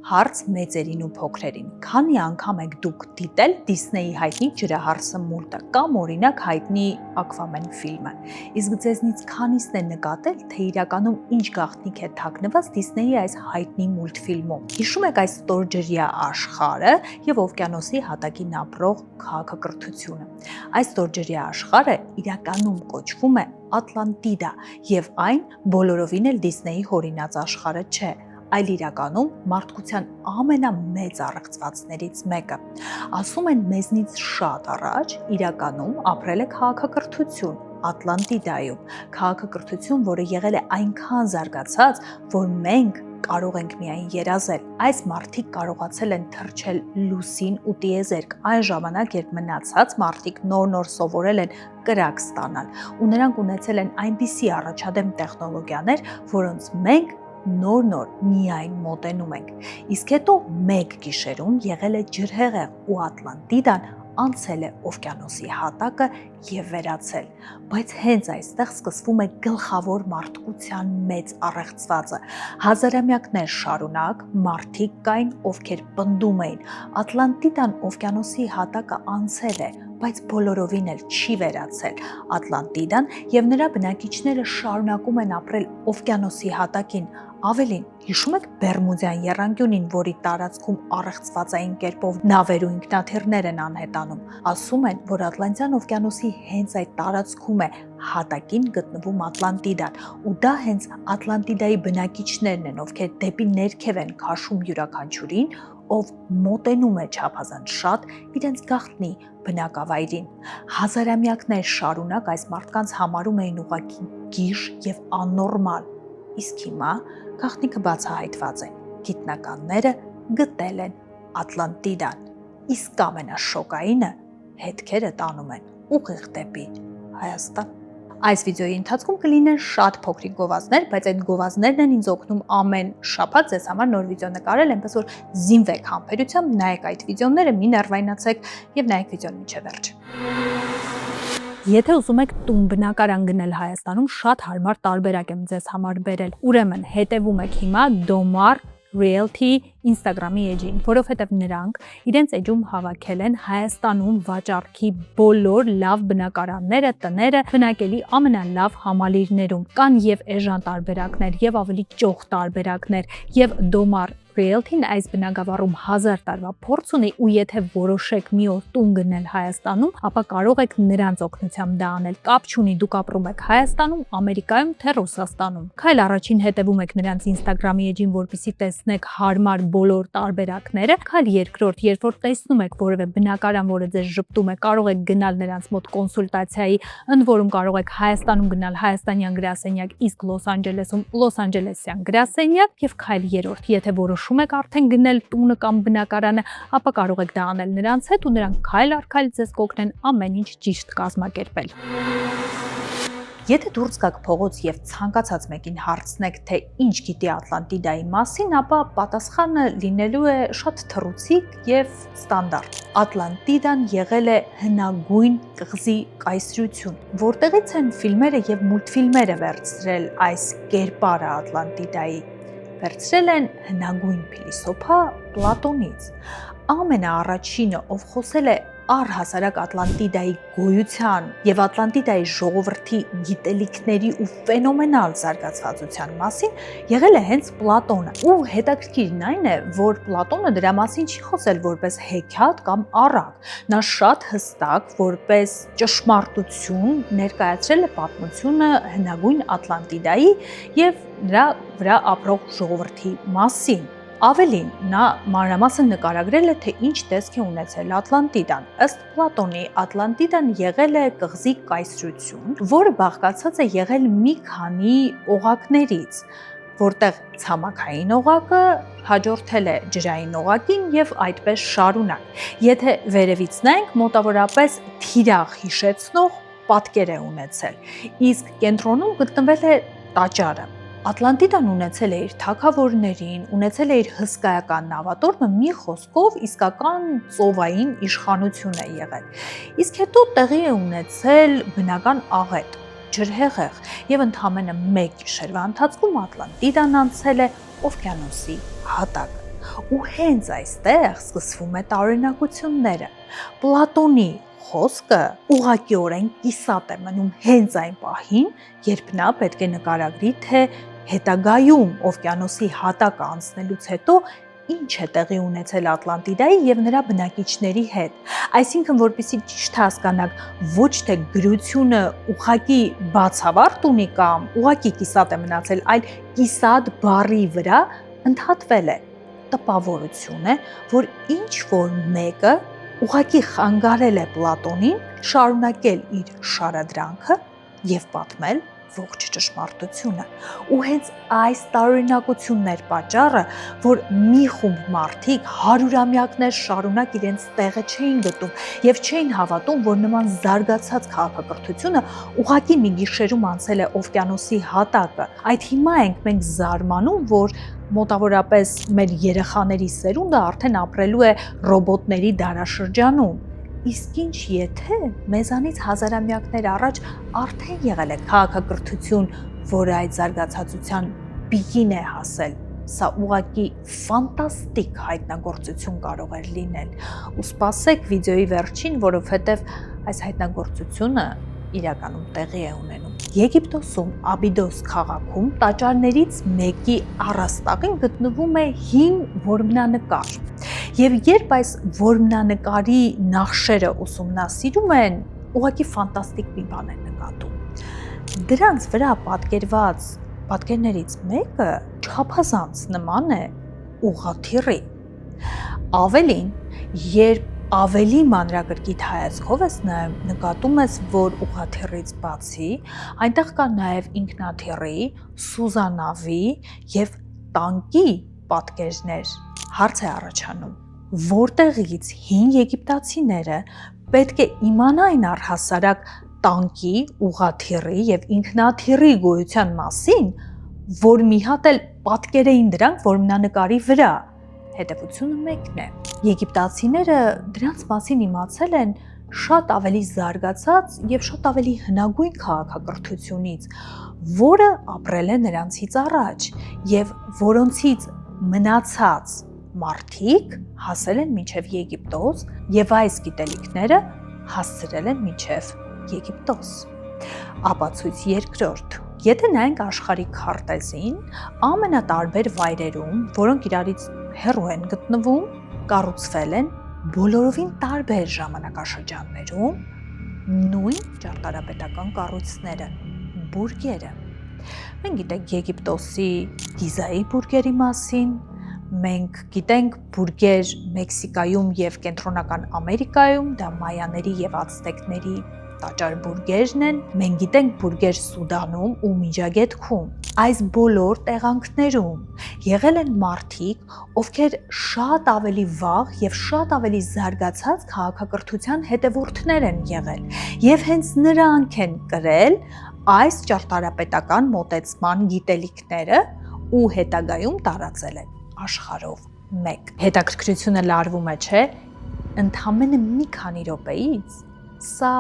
Հարց մեծերին ու փոքրերին։ Քանի անգամ եք դուք դիտել Disney-ի հայտնի ջրահարսը մուլտը կամ օրինակ հայտնի Aquaman ֆիլմը։ Իսկ ձեզնից քանիսն են նկատել, թե իրականում ինչ գաղտնիք է թաքնված Disney-ի այս հայտնի մուլտֆիլմում։ Հիշում եք այս ստորջրյա աշխարհը եւ օվկիանոսի հատակին ապրող քաղաքակրթությունը։ Այս ստորջրյա աշխարհը իրականում կոչվում է Ատլանտիդա եւ այն բոլորովին էլ Disney-ի հորինած աշխարհը չէ, այլ իրականում մարդկության ամենամեծ առեղծվածներից մեկը։ Ասում են մեզնից շատ առաջ իրականում ապրել է քաղաքակրթություն Ատլանտիդայում, քաղաքակրթություն, որը եղել է այնքան զարգացած, որ մենք կարող ենք միայն երազել։ Այս մարդիկ կարողացել են թռչել լուսին ու տիեզերք այն ժամանակ, երբ մնացած մարդիկ նոր սովորել են կրակ ստանալ, ու նրանք ունեցել են այնպիսի առաջադեմ տեխնոլոգիաներ, որոնց մենք նոր միայն մոտենում ենք։ Իսկ հետո մեկ գիշերում եղել է ջրհեղեղ ու Ատլանտիդան անցել է օվկիանոսի հատակը եւ վերացել։ Բայց հենց այստեղ սկսվում է գլխավոր մարդկության մեծ առեղծվածը։ Հազարամյակներ շարունակ մարդիկ կային, ովքեր պնդում էին Ատլանտիդան օվկիանոսի հատակը անցել է, բայց բոլորովին էլ չի վերացել։ Ատլանտիդան եւ նրա բնակիչները շարունակում են ապրել օվկիանոսի հատակին։ Ավելին, հիշում եք Բերմուդյան եռանկյունին, որի տարածքում առեղծվածային կերպով նավեր ու ինքնաթիռներ են անհետանում։ Ասում են, որ Ատլանտյան օվկիանոսի հենց այդ տարածքում է հատակին գտնվում Ատլանտիդան, ու դա հենց Ատլանտիդայի բնակիչներն են, ովքեր դեպի ներքև են քաշում յուրաքանչյուրին, ով մոտենում է չափազանց շատ իրենց գաղտնի բնակավայրին։ Հազարամյակներ շարունակ այս մարդկանց համարում էին ուղղակի գիժ եւ աննորմալ։ Իսկ հիմա գաղտնիքը բացահայտված է։ Գիտնականները գտել են Ատլանտիդան։ Իսկ ամենաշոկայինը հետքերը տանում են ուղիղ դեպի Հայաստան։ Այս վիդեոյի ընթացքում կլինեն շատ փոքրիկ գովազդներ, բայց այդ գովազդներն են ինձ օգնում ամեն շաբաթ ձեզ համար նոր վիդեո նկարել, այնպես որ զինվեք համբերությամբ, նայեք այդ վիդեոները, մի ներվայնացեք եւ նայեք վիդեոն մինչեւ վերջ։ Եթե ուզում եք տուն բնակարան գնել Հայաստանում, շատ հարմար տարբերակ եմ ձեզ համար բերել։ Ուրեմն հետևում եք հիմա Domar Realty Instagram-ի էջին, որովհետև նրանք իրենց էջում հավաքել են Հայաստանում վաճառքի բոլոր լավ բնակարանները, տները, բնակելի ամենալավ համալիրներում։ Կան եւ էժան տարբերակներ, եւ ավելի ճոխ տարբերակներ, եւ Domar Realty-ն այս բնակավարում 1000 տարվա փորձ ունի, ու եթե որոշեք մի օր տուն գնել Հայաստանում, ապա կարող եք նրանց օգնությամբ դա անել։ Կապ չունի դուք ապրում եք Հայաստանում, Ամերիկայում, թե Ռուսաստանում։ Քայլ առաջին հետևում եք նրանց Instagram-ի էջին, որպեսզի տեսնեք հարմար բոլոր տարբերակները։ Քայլ երկրորդ, երբ որ տեսնում եք որևէ բնակարան, որը ձեզ ժպտում է, կարող եք գնալ նրանց մոտ կոնսուլտացիայի, ընդ որում կարող եք Հայաստանում գնալ հայաստանյան գրասենյակ, իսկ Լոս Անջելեսում Լոս Անջելեսյան գրասենյակ, եւ քայլ երրորդ, եթե որոշում եք արդեն գնել տունը կամ բնակարանը, ապա կարող եք դա անել նրանց հետ, ու նրանք քայլ առ քայլ ձեզ կօգնեն ամեն ինչ ճիշտ կազմակերպել։ Եթե դուրս գաք փողոց եւ ցանկացած մեկին հարցնեք, թե ինչ գիտի Ատլանտիդայի մասին, ապա պատասխանը լինելու է շատ թռուցիկ եւ ստանդարտ։ Ատլանտիդան եղել է հնագույն կղզի կայսրություն, որտեղից են ֆիլմերը եւ մուլտֆիլմերը վերցրել այս կերպարը Ատլանտիդայի։ Վերցրել են հնագույն փիլիսոփա Պլատոնից։ Ամենաառաջինը, ով խոսել է առհասարակ Ատլանտիդայի գոյության եւ Ատլանտիդայի ժողովրդի գիտելիքների ու ֆենոմենալ զարգացվածության մասին, եղել է հենց Պլատոնը։ Ու հետաքրքիրն այն է, որ Պլատոնը դրա մասին չի խոսել որպես հեքիաթ կամ առակ։ Նա շատ հստակ, որպես ճշմարտություն ներկայացրել է պատմությունը հնագույն Ատլանտիդայի եւ նրա վրա ապրող ժողովրդի մասին։ Ավելին, նա մանրամասն նկարագրել է, թե ինչ տեսք է ունեցել Ատլանտիդան։ Ըստ Պլատոնի, Ատլանտիդան եղել է կղզի կայսրություն, որը բաղկացած է եղել մի քանի օղակներից, որտեղ ցամաքային օղակը հաջորդել է ջրային օղակին եւ այդպես շարունակ։ Եթե վերևից նայենք, մոտավորապես թիրախ հիշեցնող պատկեր է ունեցել, իսկ կենտրոնում գտնվել է տաճարը։ Ատլանտիդան ունեցել է իր թագավորներին, ունեցել է իր հսկայական նավատորմը, մի խոսքով իսկական ծովային իշխանություն է եղել։ Իսկ հետո տեղի է ունեցել բնական աղետ, ջրհեղեղ, եւ ընդամենը մեկ գիշերվա ընթացքում Ատլանտիդան անցել է օվկիանոսի հատակ։ Ու հենց այստեղ սկսվում է տարօրինակությունները։ Պլատոնի խոսքը ուղղակիորեն կիսատ է մնում հենց այն պահին, երբ նա պետք է նկարագրի, թե հետագայում օվկիանոսի հատակը անցնելուց հետո ինչ է տեղի ունեցել Ատլանտիդայի եւ նրա բնակիչների հետ։ Այսինքն, որպեսզի ճիշտ հասկանաք, ոչ թե գրությունը ուղղակի բացավարտ ունի կամ ուղղակի կիսատ է մնացել, այլ կիսատ բառի վրա ընդհատվել է տպավորություն է, որ ինչ որ մեկը ուղղակի խանգարել է Պլատոնին շարունակել իր շարադրանքը եւ պատմել ողջ ճշմարտությունը։ Ու հենց այս տարօրինակությունն էր պատճառը, որ մի խումբ մարդիկ հարյուրամյակներ շարունակ իրենց տեղը չէին գտում եւ չէին հավատում, որ նման զարգացած քաղաքակրթությունը ուղղակի մի գիշերում անցել է օվկիանոսի հատակը։ Այդ հիմա ենք մենք զարմանում, որ մոտավորապես մեր երեխաների սերունդը արդեն ապրելու է ռոբոտների դարաշրջանում։ Իսկ ինչ եթե մեզանից հազարամյակներ առաջ արդեն եղել է քաղաքակրթություն, որը այդ զարգացածության պիկին է հասել, սա ուղղակի ֆանտաստիկ հայտնագործություն կարող էր լինել։ Ու սպասեք վիդեոյի վերջին, որովհետև այս հայտնագործությունը իրականում տեղի է ունենում։ Եգիպտոսում Աբիդոս քաղաքում տաճարներից մեկի առաստաղին գտնվում է հին որմնանկար։ Եվ երբ այս որմնանկարի նախշերը ուսումնասիրում են, ուղղակի ֆանտաստիկ մի բան են նկատում։ Դրանց վրա պատկերված պատկերներից մեկը չափազանց նման է ուղղաթիռի։ Ավելին, երբ ավելի մանրակրկիտ հայացքով ես նայում, նկատում ես, որ ուղղաթիռից բացի այնտեղ կա նաև ինքնաթիռի, սուզանավի եւ տանկի պատկերներ։ Հարց է առաջանում, որտեղից հին եգիպտացիները պետք է իմանային առհասարակ տանկի, ուղղաթիռի եւ ինքնաթիռի գոյության մասին, որ մի հատ էլ պատկերեին դրանք որմնանկարի վրա։ Հետևությունը մեկն է։ Եգիպտացիները դրանց մասին իմացել են շատ ավելի զարգացած եւ շատ ավելի հնագույն քաղաքակրթությունից, որը ապրել է նրանցից առաջ եւ որոնցից մնացած մարդիկ հասել են մինչև Եգիպտոս եւ այս գիտելիքները հասցրել են մինչև Եգիպտոս։ Ապացույց երկրորդ։ Եթե նայենք աշխարհի քարտեզին, ամենատարբեր վայրերում, որոնք իրարից հեռու են գտնվում, կառուցվել են բոլորովին տարբեր ժամանակաշրջաններում նույն ճարտարապետական կառույցները՝ բուրգերը։ Մենք գիտենք Եգիպտոսի Գիզայի բուրգերի մասին, մենք գիտենք բուրգեր Մեքսիկայում եւ Կենտրոնական Ամերիկայում, դա մայաների եւ ացտեկների տաճար բուրգերն են, մենք գիտենք բուրգեր Սուդանում ու Միջագետքում։ Այս բոլոր տեղանքներում եղել են մարդիկ, ովքեր շատ ավելի վաղ եւ շատ ավելի զարգացած քաղաքակրթության հետևորդներ են եղել, եւ հենց նրանք են կրել այս ճարտարապետական մոտեցման գիտելիքները ու հետագայում տարածել են աշխարհով մեկ։ Հետաքրքրությունը լարվում է, չէ՞, ընդամենը մի քանի րոպեից սա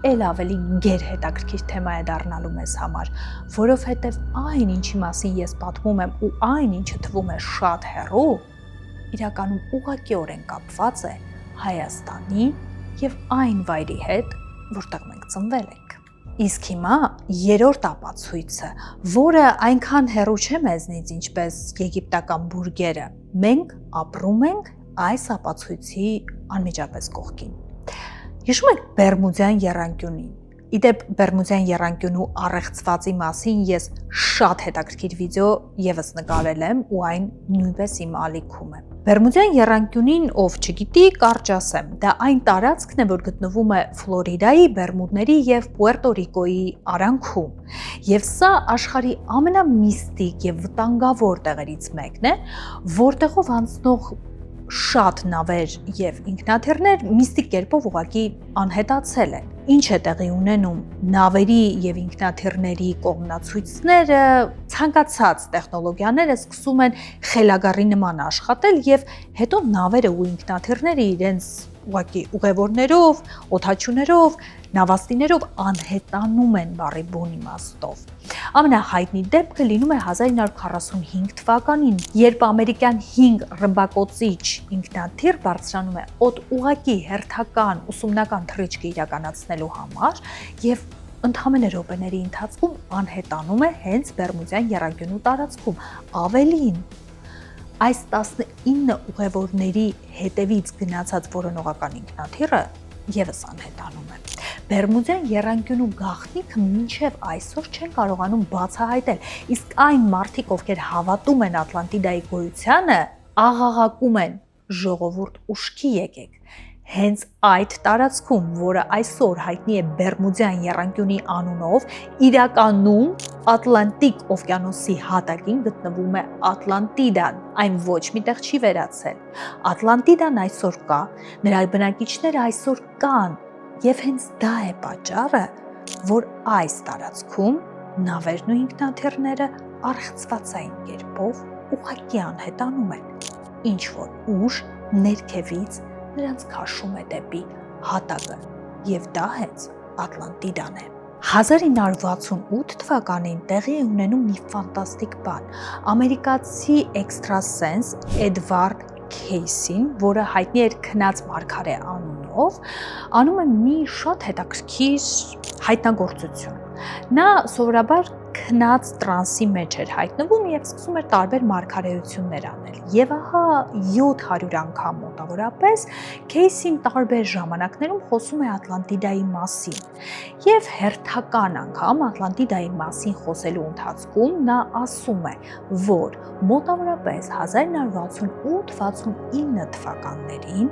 էլ ավելի գերհետաքրքիր թեմա է դառնալու մեզ համար, որովհետև այն, ինչի մասին ես պատմում եմ ու այն, ինչը թվում է շատ հեռու, իրականում ուղղակիորեն կապված է Հայաստանի եւ այն վայրի հետ, որտեղ մենք ծնվել ենք։ Իսկ հիմա երրորդ ապացույցը, որը այնքան հեռու չէ մեզնից, ինչպես եգիպտական բուրգերը, մենք ապրում ենք այս ապացույցի անմիջապես կողքին։ Հիշում եք Բերմուդյան եռանկյունին։ Իդեպ Բերմուդյան եռանկյունու առեղծվածի մասին ես շատ հետաքրքիր վիդեո եւս նկարել եմ ու այն նույնպես իմ ալիքում է։ Բերմուդյան եռանկյունին, ով չգիտի, կարճ ասեմ, դա այն տարածքն է, որ գտնվում է Ֆլորիդայի, Բերմուդների եւ Պուերտո Ռիկոյի արանքում։ Եվ սա աշխարհի ամենամիստիկ եւ վտանգավոր տեղերից մեկն է, որտեղով անցնող շատ նավեր եւ ինքնաթիռներ միստիկ կերպով ուղղակի անհետացել են։ Ինչ է տեղի ունենում նավերի եւ ինքնաթիռների կողմնացույցները, ցանկացած տեխնոլոգիաները սկսում են խելագարի նման աշխատել եւ հետո նավերը ու ինքնաթիռները իրենց ուղղակի ուղևորներով, օդաչուներով, նավաստիներով անհետանում են բառի բուն իմաստով։ Ամենահայտնի դեպքը լինում է 1945 թվականին, երբ ամերիկյան 5 ռմբակոծիչ ինքնաթիռ բարձրանում է օդ ուղղակի հերթական ուսումնական թռիչքը իրականացնելու համար եւ ընդհանրապես րոպեների ընթացքում անհետանում է հենց Բերմուդյան եռանկյունու տարածքում։ Ավելին, այս 19 ուղևորների հետևից գնացած որոնողական ինքնաթիռը եւս անհետանում է։ Բերմուդյան եռանկյունու գաղտնիքը մինչև այսօր չեն կարողանում բացահայտել, իսկ այն մարդիկ, ովքեր հավատում են Ատլանտիդայի գոյությանը, աղաղակում են. ժողովուրդ ուշքի եկեք։ Հենց այդ տարածքում, որը այսօր հայտնի է Բերմուդյան եռանկյունի անունով, իրականում Ատլանտիկ օվկիանոսի հատակին գտնվում է Ատլանտիդան, այն ոչ միտեղ չի վերացել։ Ատլանտիդան այսօր կա, նրա բնակիչները այսօր կան, եւ հենց դա է պատճառը, որ այս տարածքում նավերն ու ինքնաթիռները առեղծվածային կերպով ուղղակի անհետանում են, ինչ որ ուժ ներքևից նրանց քաշում է դեպի հատակը, եւ դա հենց Ատլանտիդան է։ 1968 թվականին տեղի է ունենում մի ֆանտաստիկ բան։ Ամերիկացի էքստրասենս Էդվարդ Քեյսին, որը հայտնի էր քնած մարգարե անունով, անում է մի շատ հետաքրքիր հայտնագործություն։ Նա սովորաբար քնած տրանսի մեջ էր հայտնվում եւ սկսում էր տարբեր մարգարեություններ անել։ Եվ ահա 700 անգամ մոտավորապես Քեյսին տարբեր ժամանակներում խոսում է Ատլանտիդայի մասին։ Եվ հերթական անգամ Ատլանտիդայի մասին խոսելու ընթացքում նա ասում է, որ մոտավորապես 1968-69 թվականներին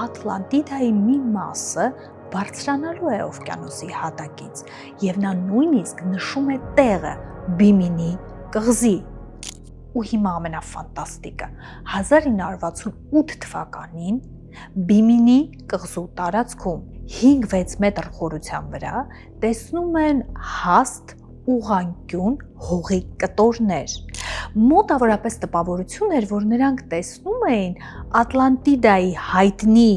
Ատլանտիդայի մի մասը բարձրանալու է օվկիանոսի հատակից, եւ նա նույնիսկ նշում է տեղը՝ Բիմինի կղզի։ Ու հիմա ամենաֆանտաստիկը, 1968 թվականին Բիմինի կղզու տարածքում 5-6 մետր խորության վրա տեսնում են հաստ ուղղանկյուն հողի կտորներ։ Մոտավորապես տպավորություն էր, որ նրանք տեսնում էին Ատլանտիդայի հայտնի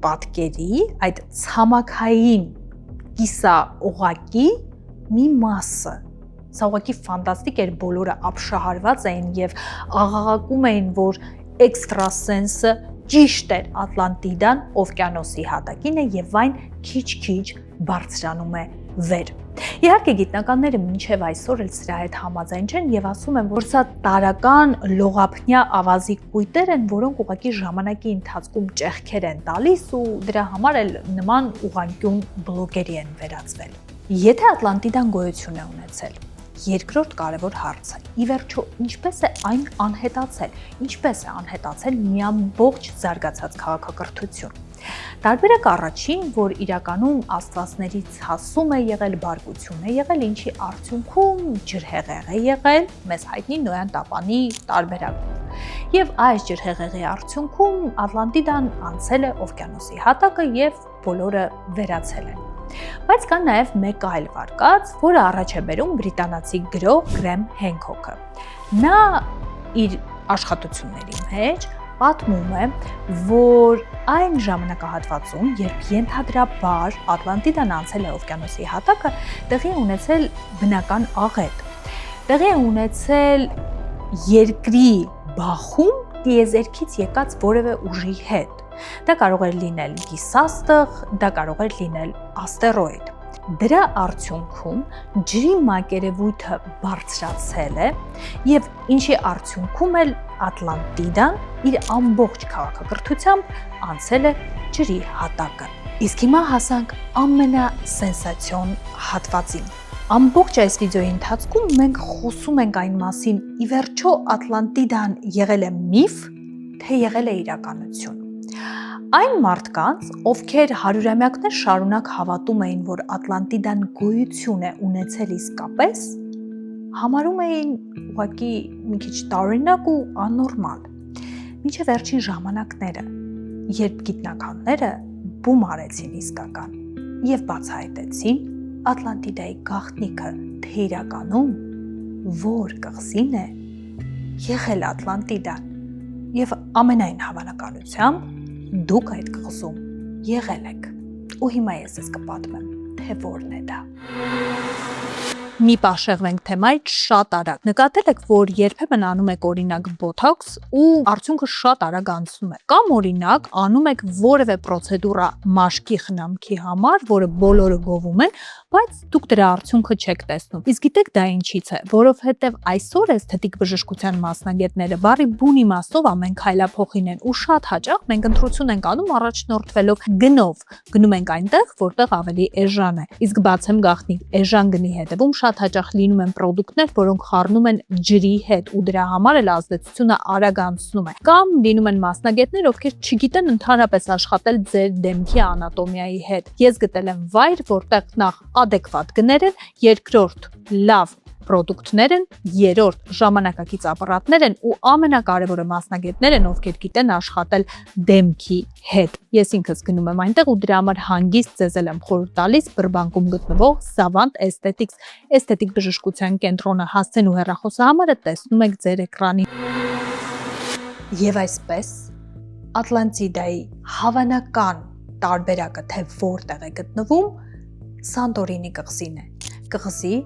պատկերի այդ ցամաքային կիսաօղակի մի մասը։ Սա ուղղակի ֆանտաստիկ էր, բոլորը ապշահարված էին եւ աղաղակում էին, որ էքստրասենսը ճիշտ էր, Ատլանտիդան օվկիանոսի հատակին է եւ այն քիչ-քիչ բարձրանում է վեր։ Իհարկե գիտնականները մինչև այսօր էլ սրա հետ համաձայն չեն եւ ասում են, որ սա տարական լողափնյա ավազի կույտեր են, որոնք ուղղակի ժամանակի ընթացքում ճեղքեր են տալիս ու դրա համար էլ նման ուղղանկյուն բլոկերի են վերածվել։ Եթե Ատլանտիդան գոյություն է ունեցել, երկրորդ կարևոր հարցը՝ ի վերջո ինչպես է այն անհետացել, ինչպես է անհետացել մի ամբողջ զարգացած քաղաքակրթություն։ Տարբերակ առաջին, որ իրականում աստվածներից հասում է եղել, բարկություն է եղել, ինչի արդյունքում ջրհեղեղ է եղել, մեզ հայտնի Նոյան տապանի տարբերակով։ Եվ այս ջրհեղեղի արդյունքում Ատլանտիդան անցել է օվկիանոսի հատակը եւ բոլորը վերացել են։ Բայց կա նաև մեկ այլ վարկած, որը առաջ է բերում բրիտանացի գրող Գրեմ Հենքոքը։ Նա իր աշխատությունների մեջ պատմում է, որ այն ժամանակահատվածում, երբ ենթադրաբար Ատլանտիդան անցել է օվկիանոսի հատակը, տեղի է ունեցել բնական աղետ։ Տեղի է ունեցել երկրի բախում տիեզերքից եկած որևէ ուժի հետ։ Դա կարող էր լինել գիսաստղ, դա կարող էր լինել աստերոիդ։ Դրա արդյունքում ջրի մակերևույթը բարձրացել է եւ ինչի արդյունքում էլ Ատլանտիդան իր ամբողջ քաղաքակրթությամբ անցել է ջրի հատակը։ Իսկ հիմա հասանք ամենասենսացիոն հատվածին։ Ամբողջ այս վիդեոյի ընթացքում մենք խոսում ենք այն մասին՝ ի վերջո Ատլանտիդան եղել է միֆ, թե եղել է իրականություն։ Այն մարդկանց, ովքեր հարյուրամյակներ շարունակ հավատում էին, որ Ատլանտիդան գոյություն է ունեցել իսկապես, համարում էին ուղղակի մի քիչ տարօրինակ ու աննորմալ։ Մինչև վերջին ժամանակները, երբ գիտնականները բում արեցին իսկական եւ բացահայտեցին Ատլանտիդայի գաղտնիքը, թե իրականում որ կղզին է եղել Ատլանտիդան, եւ ամենայն հավանականությամբ դուք այդ կղզում եղել եք։ Ու հիմա ես ես կպատմեմ, թե որն է դա։ Մի պահ շեղվենք թեմայից շատ արագ։ Նկատել եք, որ երբեմն անում եք օրինակ բոթոքս ու արդյունքը շատ արագ անցնում է։ Կամ օրինակ անում եք որևէ պրոցեդուրա մաշկի խնամքի համար, որը բոլորը գովում են, բայց դուք դրա արդյունքը չեք տեսնում։ Իսկ գիտեք դա ինչից է, որովհետև այսօր էսթետիկ բժշկության մասնագետները բարի բուն իմաստով ամեն քայլափոխին են ու շատ հաճախ մենք ընտրություն ենք անում առաջնորդվելով գնով։ Գնում ենք այնտեղ, որտեղ ավելի էժան է։ Իսկ բացեմ գաղտնիք, էժան գնի հետևում շատ հաճախ լինում են պրոդուկտներ, որոնք խառնում են ջրի հետ ու դրա համար էլ ազդեցությունը արագ անցնում է։ Կամ լինում են մասնագետներ, ովքեր չգիտեն ընդհանրապես աշխատել ձեր դեմքի անատոմիայի հետ։ Ես գտել եմ վայր, որտեղ նախ adekvat գներ են, երկրորդ լավ պրոդուկտներ են, երրորդ ժամանակակից ապարատներ են ու ամենակարևորը մասնագետներ են, ովքեր գիտեն աշխատել դեմքի հետ։ Ես ինքս գնում եմ այնտեղ ու դրա համար հանգիստ ձեզ եմ խորհուրդ տալիս Բրբանկում գտնվող Savant Aesthetics էսթետիկ բժշկության կենտրոնը, հասցեն ու հեռախոսահամարը տեսնում եք ձեր էկրանին։ Եվ այսպես Ատլանտիդայի հավանական տարբերակը թե որտեղ է գտնվում Սանտորինի կղզին է։ Կղզի,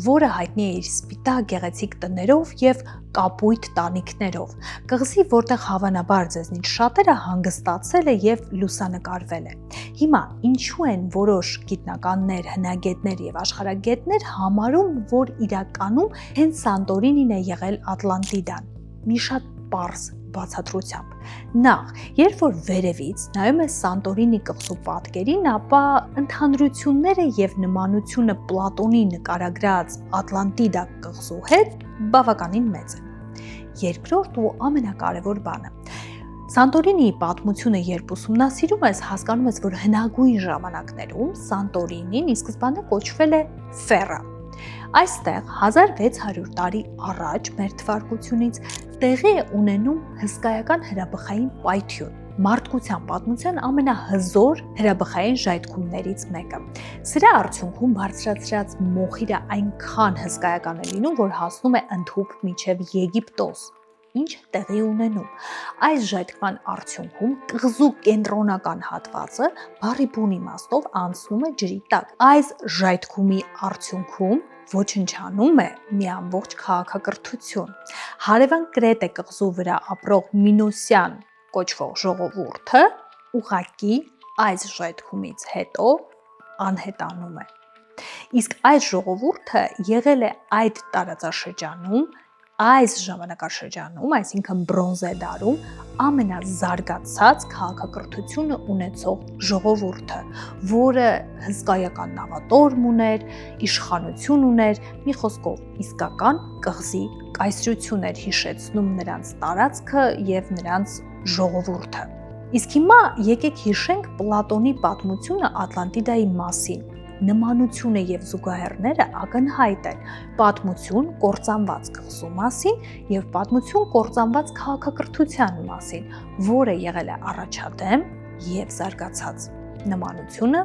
որը հայտնի է իր սպիտակ գեղեցիկ տներով եւ կապույտ տանիքներով։ Կղզի, որտեղ հավանաբար ձեզնից շատերը հանգստացել է եւ լուսանկարվել է։ Հիմա ինչու են որոշ գիտնականներ, հնագետներ եւ աշխարհագետներ համարում, որ իրականում հենց Սանտորինին է եղել Ատլանտիդան։ Մի շատ պարզ բացատրությամբ։ Նախ, երբ որ վերևից նայում ես Սանտորինի կղզու պատկերին, ապա ընդհանրությունները եւ նմանությունը Պլատոնի նկարագրած Ատլանտիդա կղզու հետ բավականին մեծ են։ Երկրորդ ու ամենակարևոր բանը։ Սանտորինիի պատմությունը երբ ուսումնասիրում ես, հասկանում ես, որ հնագույն ժամանակներում Սանտորինին ի սկզբանե կոչվել է Ֆերա։ Այստեղ 1600 տարի առաջ մեր թվարկությունից տեղի է ունենում հսկայական հրաբխային պայթյուն, մարդկության պատմության ամենահզոր հրաբխային ժայթքումներից մեկը։ Սրա արդյունքում բարձրացրած մոխիրը այնքան հսկայական է լինում, որ հասնում է ընդհուպ մինչև Եգիպտոս։ Ինչ տեղի ունենում։ Այս ժայթքման արդյունքում կղզու կենտրոնական հատվածը բառի բուն իմաստով անցնում է ջրի տակ։ Այս ժայթքումի արդյունքում ոչնչանում է մի ամբողջ քաղաքակրթություն։ Հարևան Կրետե կղզու վրա ապրող Մինոսյան կոչվող ժողովուրդը ուղղակի այս ժայթքումից հետո անհետանում է։ Իսկ այս ժողովուրդը եղել է այդ տարածաշրջանում, այս ժամանակաշրջանում, այսինքն բրոնզե դարում, ամենազարգացած քաղաքակրթությունը ունեցող ժողովուրդը, որը հսկայական նավատորմ ուներ, իշխանություն ուներ, մի խոսքով իսկական կղզի կայսրություն էր հիշեցնում նրանց տարածքը եւ նրանց ժողովուրդը։ Իսկ հիմա եկեք հիշենք Պլատոնի պատմությունը Ատլանտիդայի մասին։ Նմանությունը եւ զուգահեռները ակնհայտ են։ Պատմություն կործանված կղզու մասին եւ պատմություն կործանված քաղաքակրթության մասին, որը եղել է առաջադեմ եւ զարգացած։ Նմանությունը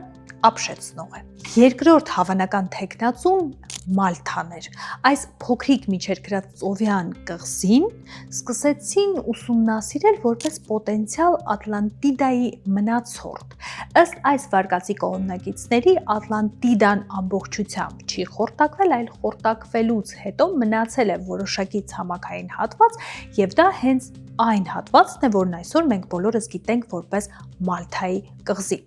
ապշեցնող է։ Երկրորդ հավանական թեկնածուն Մալթան էր։ Այս փոքրիկ միջերկրածովյան կղզին սկսեցին ուսումնասիրել որպես պոտենցիալ Ատլանտիդայի մնացորդ։ Ըստ այս վարկածի կողմնակիցների Ատլանտիդան ամբողջությամբ չի խորտակվել, այլ խորտակվելուց հետո մնացել է որոշակի ցամաքային հատված եւ դա հենց այն հատվածն է, որն այսօր մենք բոլորս գիտենք որպես Մալթայի կղզի։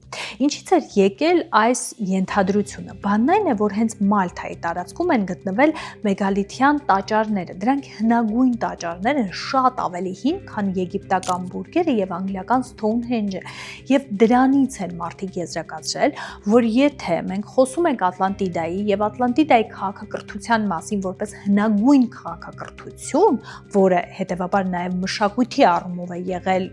Ինչից էր եկել այս ենթադրությունը։ Բանն այն է, որ հենց Մալթայի տարածքում են գտնվել մեգալիթյան տաճարները։ Դրանք հնագույն տաճարներ են, շատ ավելի հին, քան եգիպտական բուրգերը եւ անգլիական Սթոունհենջը։ Եվ դրանից են մարդիկ եզրակացրել, որ եթե մենք խոսում ենք Ատլանտիդայի եւ Ատլանտիդայի քաղաքակրթության մասին որպես հնագույն քաղաքակրթություն, որը հետեւաբար նաեւ մշակույթի առումով է եղել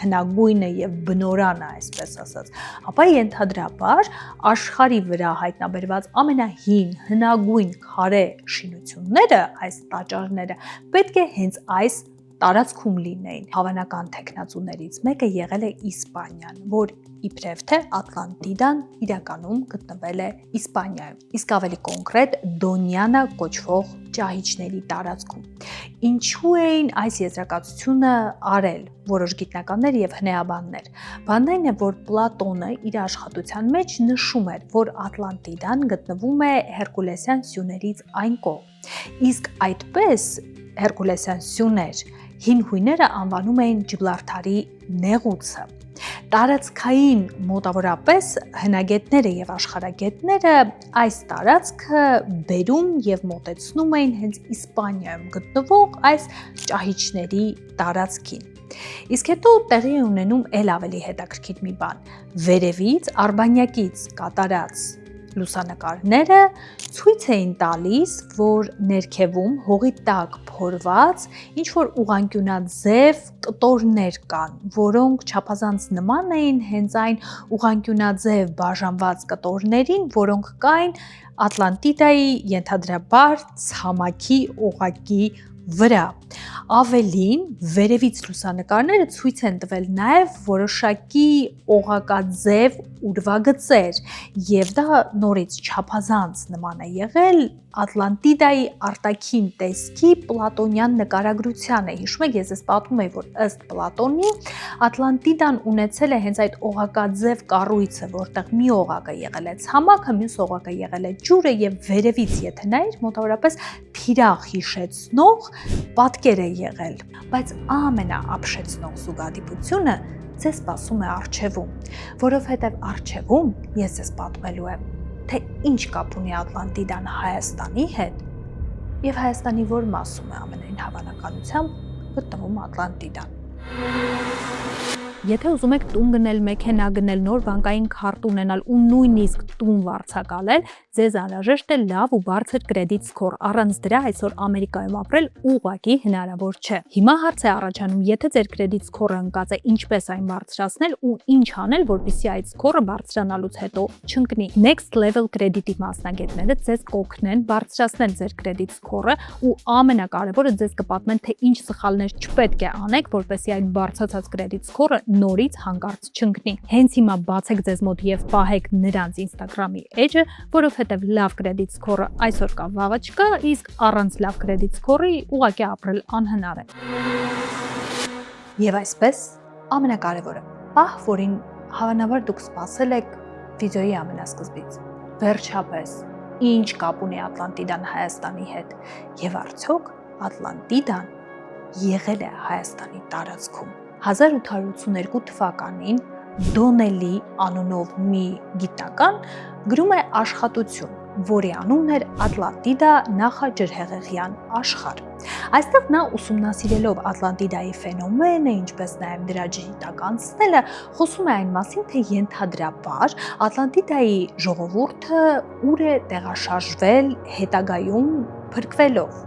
հնագույնը եւ բնորանը, այսպես ասած, ապա ենթադրաբար աշխարհի վրա հայտնաբերված ամենահին հնագույն քարե շինությունները, այս տաճարները, պետք է հենց այս տարածքում լինեին։ Հավանական թեկնածուներից մեկը եղել է Իսպանիան, որ իբրև թե Ատլանտիդան իրականում գտնվել է Իսպանիայում, իսկ ավելի կոնկրետ Դոնյանա կոչվող ճահիճների տարածքում։ Ինչու էին այս եզրակացությունը արել որոշ գիտնականներ եւ հնեաբաններ։ Բանն այն է, որ Պլատոնը իր աշխատության մեջ նշում էր, որ Ատլանտիդան գտնվում է Հերկուլեսյան սյուներից այն կողմ։ Իսկ այդպես Հերկուլեսյան սյուներ հին հույները անվանում էին Ջիբլալթարի նեղուցը։ Տարածքային մոտավորապես հնագետները եւ աշխարհագետները այս տարածքը բերում եւ մոտեցնում էին հենց Իսպանիայում գտնվող այս ճահիճների տարածքին։ Իսկ հետո տեղի է ունենում էլ ավելի հետաքրքիր մի բան։ Վերևից արբանյակից կատարած լուսանկարները ցույց էին տալիս, որ ներքևում հողի տակ փորված ինչ որ ուղղանկյունաձև կտորներ կան, որոնք չափազանց նման էին հենց այն ուղղանկյունաձև բաժանված կտորներին, որոնք կային Ատլանտիդայի ենթադրաբար ցամաքի օղակի վրա։ Ավելին, վերևից լուսանկարները ցույց են տվել նաև որոշակի օղակաձև ուրվագծեր, եւ դա նորից չափազանց նման է եղել Ատլանտիդայի արտաքին տեսքի պլատոնյան նկարագրությանը։ Հիշում եք, ես ես պատմում եի, որ ըստ Պլատոնի Ատլանտիդան ունեցել է հենց այդ օղակաձև կառույցը, որտեղ մի օղակը եղել է ցամաքը, մյուս օղակը եղել է ջուրը, եւ վերևից եթե նայիր, մոտավորապես թիրախ հիշեցնող պատկեր է եղել, բայց ամենաապշեցնող զուգադիպությունը ձեզ սպասում է առջևում, որովհետև առջևում ես ձեզ պատմելու եմ, թե ինչ կապ ունի Ատլանտիդան Հայաստանի հետ եւ Հայաստանի որ մասում է ամենայն հավանականությամբ գտնվում Ատլանտիդան։ Եթե ուզում եք տուն գնել, մեքենա գնել, նոր բանկային քարտ ունենալ ու նույնիսկ տուն վարձակալել, ձեզ անհրաժեշտ է լավ ու բարձր կրեդիտ սկոր։ Առանց դրա այսօր Ամերիկայում ապրել ուղղակի հնարավոր չէ։ Հիմա հարց է առաջանում, եթե ձեր կրեդիտ սկորը ընկած է, ինչպես այն բարձրացնել ու ինչ անել, որպեսզի այդ սկորը բարձրանալուց հետո չընկնի։ Next Level կրեդիտի մասնագետները ձեզ կօգնեն բարձրացնել ձեր կրեդիտ սկորը ու ամենակարևորը ձեզ կպատմեն, թե ինչ սխալներ չպետք է անեք, որպեսզի այդ բարձրացած կրեդիտ սկորը նորից հանկարծ չընկնի։ Հենց հիմա բացեք ձեզ մոտ եւ պահեք նրանց Instagram-ի էջը, որովհետեւ լավ կրեդիտ սկորը այսօր կա, վաղը չկա, իսկ առանց լավ կրեդիտ սկորի ուղղակի ապրել անհնար է։ Եվ այսպես, ամենակարևորը, պահ, որին հավանաբար դուք սպասել եք վիդեոյի ամենասկզբից։ Վերջապես, ինչ կապ ունի Ատլանտիդան Հայաստանի հետ եւ արդյոք Ատլանտիդան եղել է Հայաստանի տարածքում։ 1882 թվականին Դոնելի անունով մի գիտնական գրում է աշխատություն, որի անունն էր Ատլանտիդա նախաջրհեղեղյան աշխարհ։ Այստեղ նա ուսումնասիրելով Ատլանտիդայի ֆենոմենը, ինչպես նաև դրա ջրի տակ անցնելը, խոսում է այն մասին, թե ենթադրաբար Ատլանտիդայի ժողովուրդը ուր է տեղաշարժվել հետագայում փրկվելով։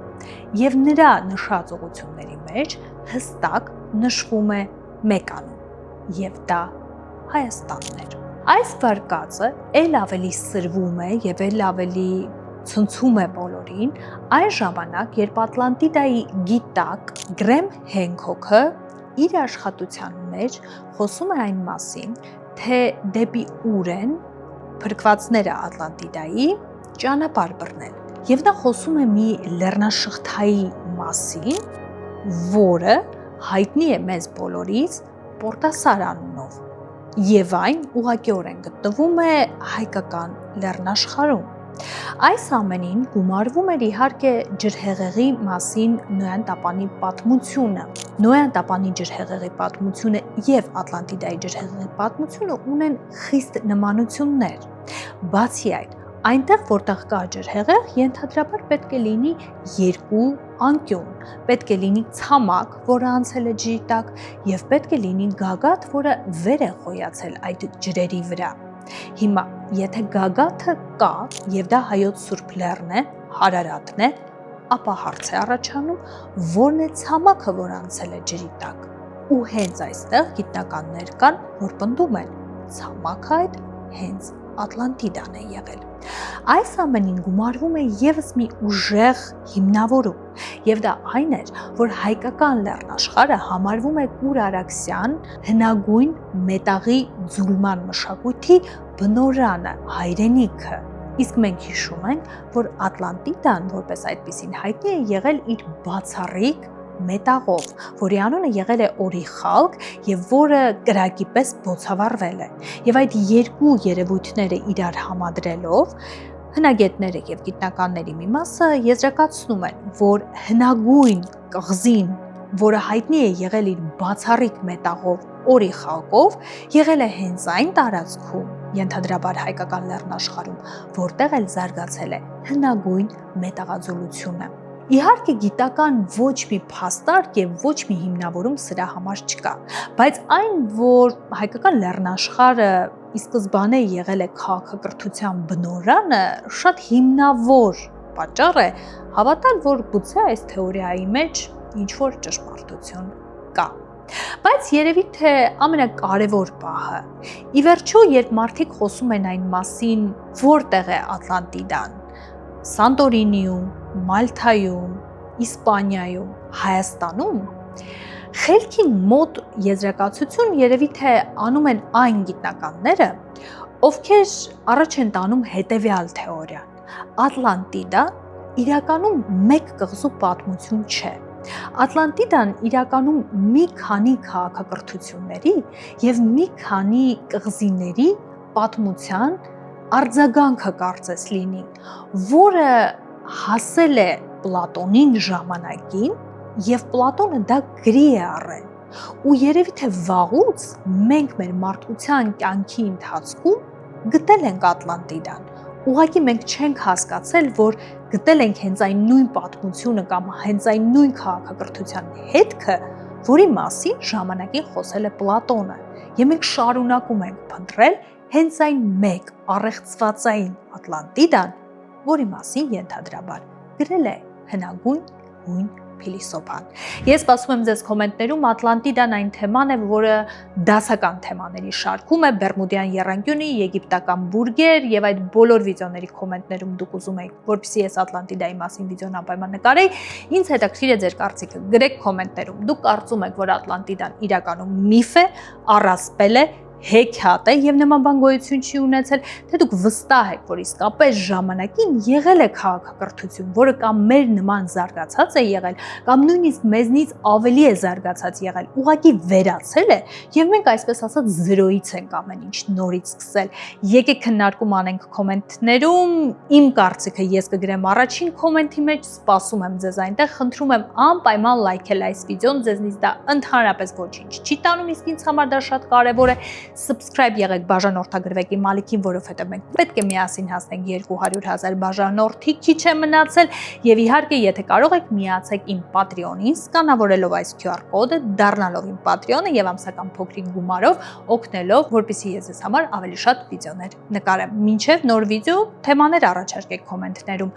Եվ նրա նշած ուղղությունների մեջ հստակ նշվում է մեկ անուն, եւ դա Հայաստանն էր։ Այս վարկածը ել ավելի սրվում է եւ ել ավելի ցնցում է բոլորին այն ժամանակ, երբ Ատլանտիդայի գիտակ Գրեմ Հենքոքը իր աշխատության մեջ խոսում է այն մասին, թե դեպի ուր են փրկվածները Ատլանտիդայի ճանապարհ բռնել։ Եվ նա խոսում է մի լեռնաշղթայի մասին, որը հայտնի է մեզ բոլորից Պորտասար անունով, եւ այն ուղղակիորեն գտնվում է հայկական լեռնաշխարհում։ Այս ամենին գումարվում էր իհարկե ջրհեղեղի մասին Նոյան տապանի պատմությունը։ Նոյան տապանի ջրհեղեղի պատմությունը եւ Ատլանտիդայի ջրհեղեղի պատմությունը ունեն խիստ նմանություններ։ Բացի այդ, այնտեղ, որտեղ կա ջրհեղեղ, ենթադրաբար պետք է լինի երկու անկյուն, պետք է լինի ցամաք, որը անցել է ջրի տակ, եւ պետք է լինի գագաթ, որը վեր է խոյացել այդ ջրերի վրա։ Հիմա, եթե գագաթը կա եւ դա հայոց Սուրբ Լեռն է, Հարարատն է, ապա հարց է առաջանում, որն է ցամաքը, որ անցել է ջրի տակ։ Ու հենց այստեղ գիտնականներ կան, որ պնդում են, ցամաքը այդ հենց Ատլանտիդան է եղել։ Այս ամենին գումարվում է եւս մի ուժեղ հիմնավորում, եւ դա այն էր, որ հայկական լեռնաշխարհը համարվում է կուրարաքսյան հնագույն մետաղի ձուլման մշակույթի բնօրրանը, հայրենիքը։ Իսկ մենք հիշում ենք, որ Ատլանտիդան որպես այդպիսին հայտնի է եղել իր բացառիկ մետաղով, որի անունը եղել է օրիխալկ եւ որը կրակի պես բոցավառվել է։ Եվ այդ երկու երևույթները իրար համադրելով հնագետները եւ գիտնականների մի մասը եզրակացնում են, որ հնագույն կղզին, որը հայտնի է եղել իր բացառիկ մետաղով օրիխալկով, եղել է հենց այն տարածքում, ենթադրաբար հայկական լեռնաշխարհում, որտեղ էլ զարգացել է հնագույն մետաղաձուլությունը։ Իհարկե գիտական ոչ մի փաստարկ եւ ոչ մի հիմնավորում սրա համար չկա, բայց այն, որ հայկական լեռնաշխարհը ի սկզբանե եղել է քաղաքակրթության բնօրրանը, շատ հիմնավոր պատճառ է հավատալ, որ գուցե այս թեորիայի մեջ ինչ-որ ճշմարտություն կա։ Բայց երևի թե ամենակարևոր պահը, ի վերջո, երբ մարդիկ խոսում են այն մասին, որտեղ է Ատլանտիդան, Սանտորինիում, Մալթայում, Իսպանիայում, Հայաստանում, խելքի մոտ եզրակացություն երևի թե անում են այն գիտնականները, ովքեր առաջ են տանում հետևյալ թեորիան. Ատլանտիդա իրականում մեկ կղզու պատմություն չէ։ Ատլանտիդան իրականում մի քանի քաղաքակրթությունների եւ մի քանի կղզիների պատմության արձագանքը կարծես լինի, որը հասել է Պլատոնին ժամանակին եւ Պլատոնը դա գրի է առել։ Ու երևի թե վաղուց մենք մեր մարդկության կյանքի ընթացքում գտել ենք Ատլանտիդան։ Ուղղակի մենք չենք հասկացել, որ գտել ենք հենց այն նույն պատմությունը կամ հենց այն նույն քաղաքակրթության հետքը, որի մասին ժամանակին խոսել է Պլատոնը։ Եվ մենք շարունակում ենք փնտրել հենց այն մեկ առեղծվածային Ատլանտիդան, որի մասին ենթադրաբար գրել է հնագույն հույն փիլիսոփան։ Ես սպասում եմ ձեզ կոմենտներում, Ատլանտիդան այն թեման է, որը դասական թեմաների շարքում է, Բերմուդյան եռանկյունի, եգիպտական բուրգեր եւ այդ բոլոր վիդեոների կոմենտներում դուք ուզում եք, որպեսզի ես Ատլանտիդայի մասին վիդեոն անպայման նկարեի, ինձ հետաքրքիր է ձեր կարծիքը, գրեք կոմենտներում։ Դուք կարծում եք, որ Ատլանտիդան իրականում միֆ է, առասպել է, հեքիաթ է եւ նման բան գոյություն չի ունեցել, թե դուք վստահ եք, որ իսկապես ժամանակին եղել է քաղաքակրթություն, որը կամ մեր նման զարգացած է եղել, կամ նույնիսկ մեզնից ավելի է զարգացած եղել, ուղղակի վերացել է եւ մենք այսպես ասած զրոյից ենք ամեն ինչ նորից սկսել։ Եկեք քննարկում անենք կոմենտներում, իմ կարծիքը ես կգրեմ առաջին կոմենտի մեջ, սպասում եմ ձեզ այնտեղ, խնդրում եմ անպայման լայքել այս վիդեոն, ձեզնից դա ընդհանրապես ոչինչ չի տանում, իսկ ինձ համար դա շատ կարեւոր է։ Subscribe եղեք, բաժանորդագրվեք իմ ալիքին, որովհետև մենք պետք է միասին հասնենք 200,000 բաժանորդի, քիչ է մնացել եւ իհարկե եթե կարող եք միացեք իմ Patreon-ին, սկանավորելով այս QR կոդը, դառնալով իմ Patreon-ը եւ ամսական փոքրիկ գումարով օգնելով, որպեսզի ես ձեզ համար ավելի շատ վիդեոներ նկարեմ։ Մինչեւ նոր վիդեո, թեմաներ առաջարկեք կոմենտներում։